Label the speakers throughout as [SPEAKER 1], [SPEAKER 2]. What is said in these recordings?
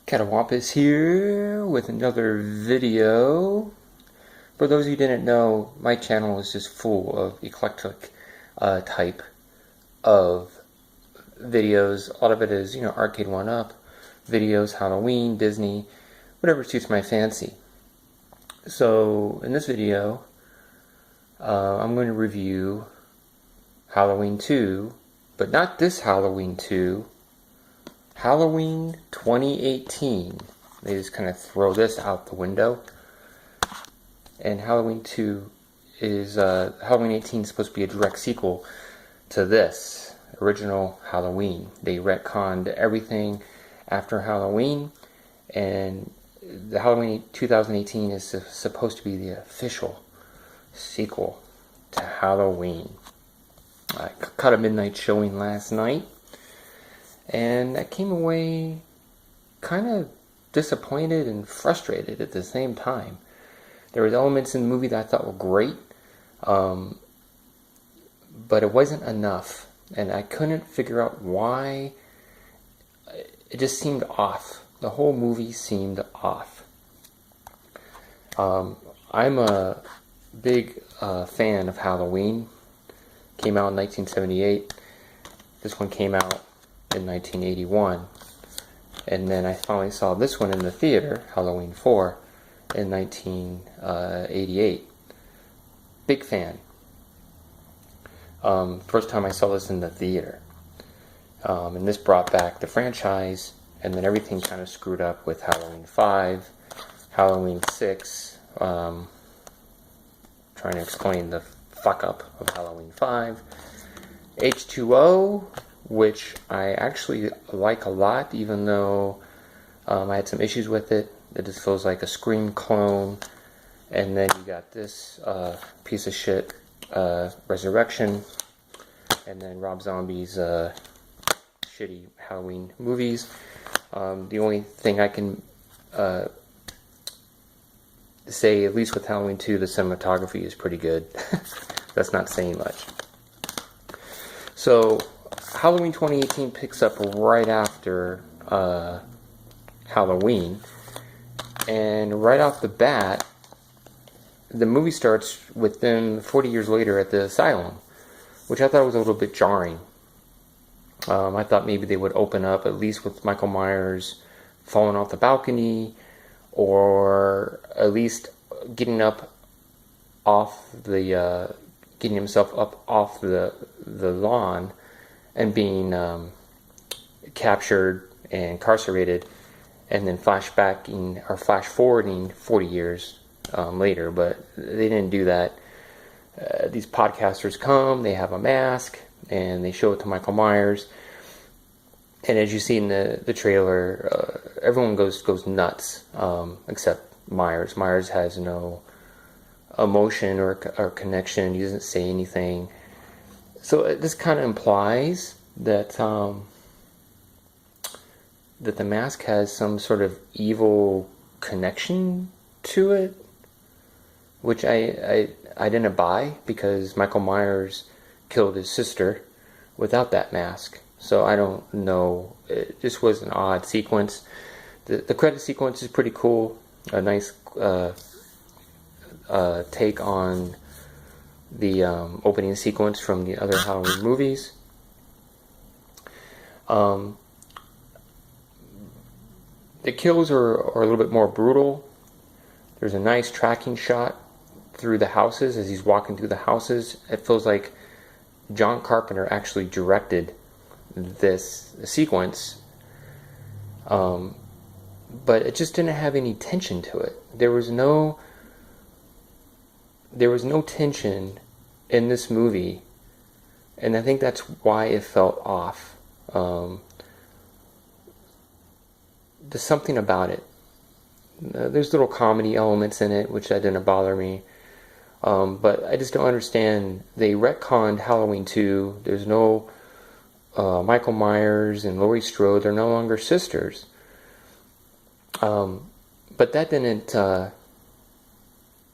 [SPEAKER 1] Catawampus here with another video. For those of you who didn't know, my channel is just full of eclectic type of videos. A lot of it is, arcade one-up videos, Halloween, Disney, whatever suits my fancy. So in this video, I'm going to review Halloween 2, but not this Halloween 2, Halloween 2018. They just kind of throw this out the window. And Halloween 2 is, Halloween 18 is supposed to be a direct sequel to this original Halloween. They retconned everything after Halloween, and the Halloween 2018 is supposed to be the official sequel to Halloween. I caught a midnight showing last night, and I came away kind of disappointed and frustrated at the same time. There was elements in the movie that I thought were great, but it wasn't enough, and I couldn't figure out why. It just seemed off. The whole movie seemed off. I'm a big fan of Halloween. Came out in 1978. This one came out in 1981. And then I finally saw this one in the theater, Halloween 4, in 1988. Big fan. First time I saw this in the theater. And this brought back the franchise, and then everything kind of screwed up with Halloween 5, Halloween 6, trying to explain the fuck up of Halloween 5, H2O, which I actually like a lot, even though I had some issues with it. It just feels like a Scream clone. And then you got this piece of shit, Resurrection, and then Rob Zombie's shitty Halloween movies. The only thing I can say, at least with Halloween 2, the cinematography is pretty good. That's not saying much. So, Halloween 2018 picks up right after Halloween, and right off the bat, the movie starts with them 40 years later at the asylum, which I thought was a little bit jarring. I thought maybe they would open up at least with Michael Myers falling off the balcony, or at least getting himself up off the lawn and being captured and incarcerated, and then flash forwarding 40 years later. But they didn't do that. These podcasters come, they have a mask, and they show it to Michael Myers. And as you see in the trailer, everyone goes nuts, except Myers. Myers has no emotion or connection. He doesn't say anything. So this kind of implies that that the mask has some sort of evil connection to it, which I didn't buy, because Michael Myers killed his sister without that mask. So I don't know. It just was an odd sequence. The credit sequence is pretty cool. A nice take on the opening sequence from the other Halloween movies. The kills are a little bit more brutal. There's a nice tracking shot through the houses as he's walking through the houses. It feels like John Carpenter actually directed this sequence, but it just didn't have any tension to it. There was no tension in this movie, and I think that's why it felt off. There's something about it. There's little comedy elements in it, which that didn't bother me. But I just don't understand. They retconned Halloween 2. There's no Michael Myers and Laurie Strode. They're no longer sisters. But that didn't... I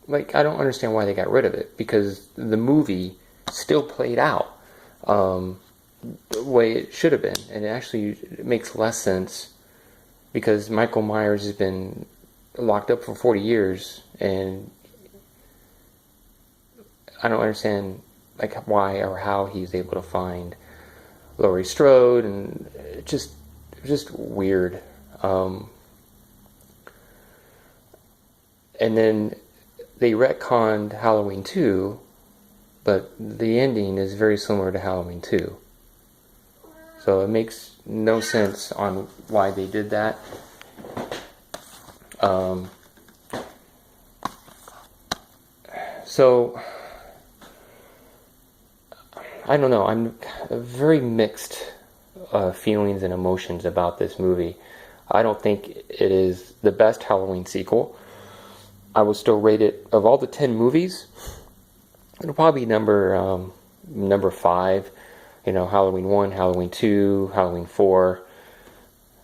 [SPEAKER 1] don't understand why they got rid of it, because the movie still played out the way it should have been. And it actually makes less sense because Michael Myers has been locked up for 40 years, and I don't understand like why or how he's able to find Laurie Strode, and it just weird. And then they retconned Halloween 2, but the ending is very similar to Halloween 2. So it makes no sense on why they did that. So I don't know. I'm very mixed feelings and emotions about this movie. I don't think it is the best Halloween sequel. I would still rate it, of all the 10 movies, it'll probably be number 5. You know, Halloween 1, Halloween 2, Halloween 4,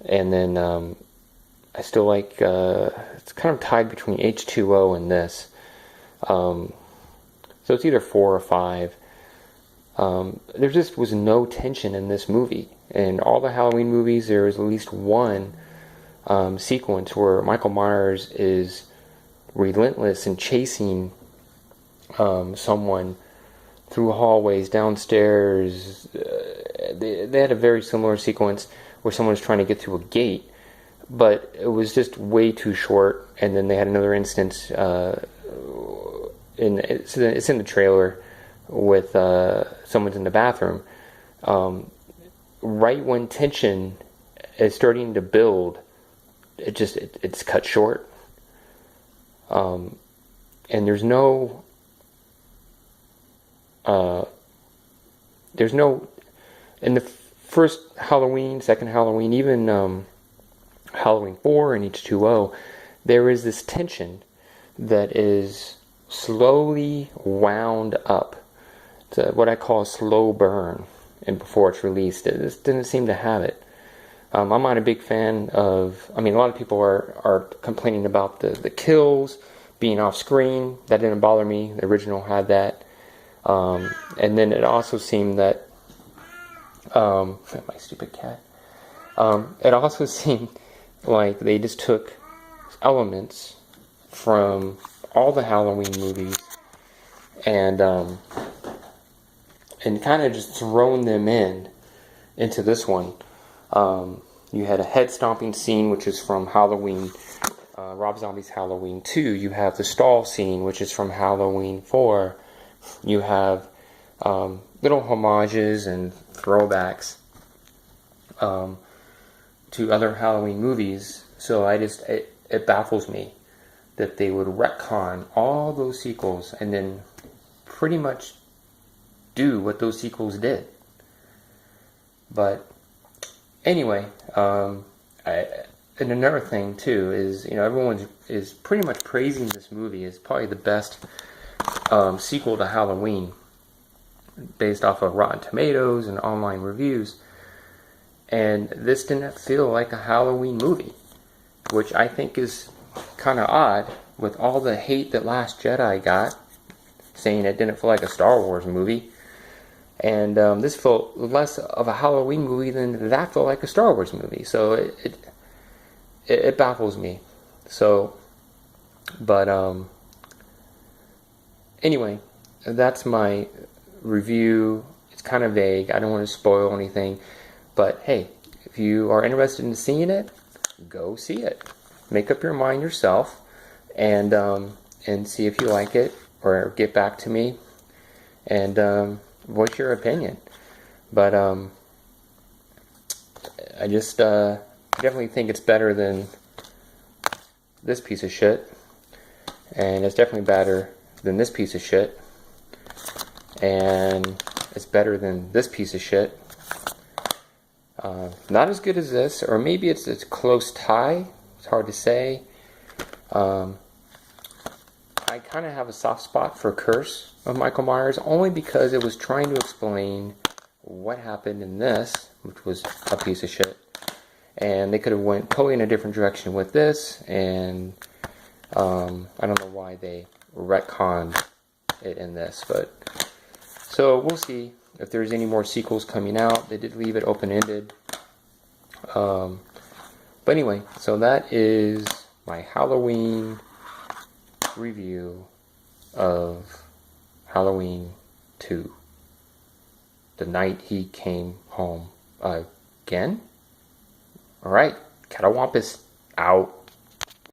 [SPEAKER 1] and then I still like, it's kind of tied between H2O and this. So it's either 4 or 5. There just was no tension in this movie. In all the Halloween movies, there is at least one sequence where Michael Myers is relentless in chasing someone through hallways, downstairs. They had a very similar sequence where someone was trying to get through a gate, but it was just way too short. And then they had another instance, it's in the trailer, with someone's in the bathroom. Right when tension is starting to build, it's cut short. And there's no in the first Halloween, second Halloween, even Halloween 4 and H2O, there is this tension that is slowly wound up. It's what I call a slow burn, and before it's released, it just didn't seem to have it. I'm not a big fan of, a lot of people are complaining about the kills being off screen. That didn't bother me. The original had that. And then it also seemed that, my stupid cat, it also seemed like they just took elements from all the Halloween movies and kind of just thrown them into this one. You had a head stomping scene, which is from Halloween, Rob Zombie's Halloween 2. You have the stall scene, which is from Halloween 4. You have little homages and throwbacks to other Halloween movies. So it baffles me that they would retcon all those sequels and then pretty much do what those sequels did. But anyway, and another thing too is, everyone is pretty much praising this movie as probably the best sequel to Halloween, based off of Rotten Tomatoes and online reviews. And this didn't feel like a Halloween movie, which I think is kind of odd with all the hate that Last Jedi got, saying it didn't feel like a Star Wars movie. And this felt less of a Halloween movie than that felt like a Star Wars movie. So it baffles me. So, but anyway, that's my review. It's kind of vague. I don't want to spoil anything. But hey, if you are interested in seeing it, go see it. Make up your mind yourself, and see if you like it, or get back to me, and voice your opinion. But I just definitely think it's better than this piece of shit, and it's definitely better than this piece of shit, and it's better than this piece of shit. Not as good as this, or maybe it's a close tie. It's hard to say. I kind of have a soft spot for Curse of Michael Myers, only because it was trying to explain what happened in this, which was a piece of shit. And they could have went totally in a different direction with this, and I don't know why they retconned it in this, but so we'll see if there's any more sequels coming out. They did leave it open-ended. But anyway, so that is my Halloween review of Halloween 2. The Night He Came Home Again. Alright, Catawampus out.